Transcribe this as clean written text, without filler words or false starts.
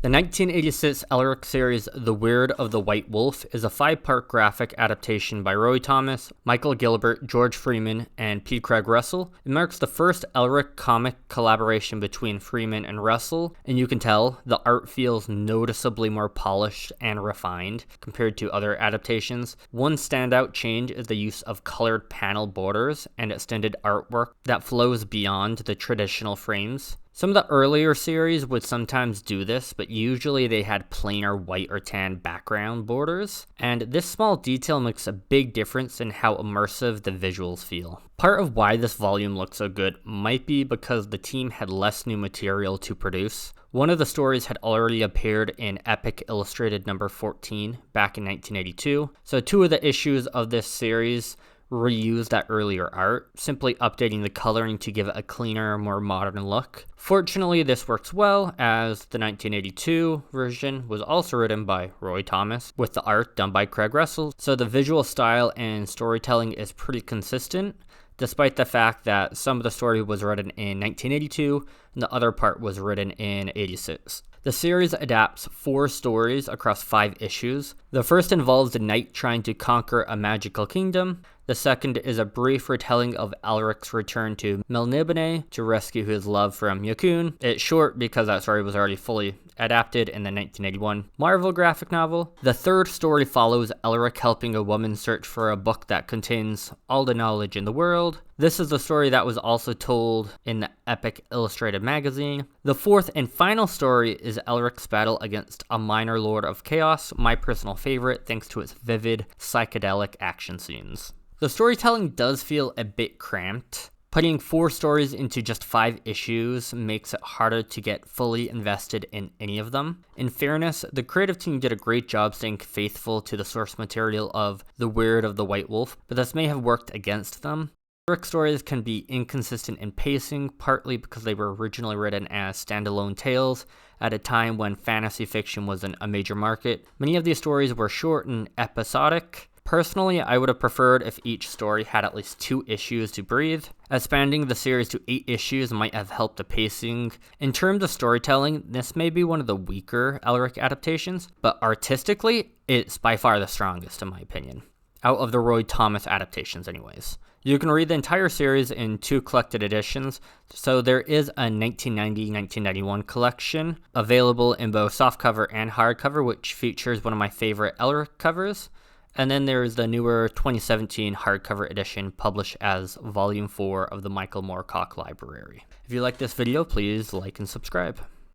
The 1986 Elric series The Weird of the White Wolf is a 5-part graphic adaptation by Roy Thomas, Michael Gilbert, George Freeman, and P. Craig Russell. It marks the first Elric comic collaboration between Freeman and Russell, and you can tell the art feels noticeably more polished and refined compared to other adaptations. One standout change is the use of colored panel borders and extended artwork that flows beyond the traditional frames. Some of the earlier series would sometimes do this, but usually they had plainer white or tan background borders, and this small detail makes a big difference in how immersive the visuals feel. Part of why this volume looks so good might be because the team had less new material to produce. One of the stories had already appeared in Epic Illustrated number 14 back in 1982, so 2 of the issues of this series reuse that earlier art, simply updating the coloring to give it a cleaner, more modern look. Fortunately, this works well, as the 1982 version was also written by Roy Thomas, with the art done by Craig Russell, so the visual style and storytelling is pretty consistent, despite the fact that some of the story was written in 1982 and the other part was written in 86. The series adapts 4 stories across 5 issues. The first involves the knight trying to conquer a magical kingdom. The second is a brief retelling of Elric's return to Melniboné to rescue his love from Yakun. It's short because that story was already fully adapted in the 1981 Marvel graphic novel. The third story follows Elric helping a woman search for a book that contains all the knowledge in the world. This is the story that was also told in the Epic Illustrated magazine. The fourth and final story is Elric's battle against a minor lord of chaos, my personal favorite thanks to its vivid, psychedelic action scenes. The storytelling does feel a bit cramped. Putting 4 stories into just 5 issues makes it harder to get fully invested in any of them. In fairness, the creative team did a great job staying faithful to the source material of The Weird of the White Wolf, but this may have worked against them. Elric stories can be inconsistent in pacing, partly because they were originally written as standalone tales at a time when fantasy fiction wasn't a major market. Many of these stories were short and episodic. Personally, I would have preferred if each story had at least 2 issues to breathe. Expanding the series to 8 issues might have helped the pacing. In terms of storytelling, this may be one of the weaker Elric adaptations, but artistically, it's by far the strongest in my opinion. Out of the Roy Thomas adaptations anyways. You can read the entire series in 2 collected editions, so there is a 1990-1991 collection available in both softcover and hardcover, which features one of my favorite Elric covers. And then there's the newer 2017 hardcover edition published as Volume 4 of the Michael Moorcock Library. If you like this video, please like and subscribe.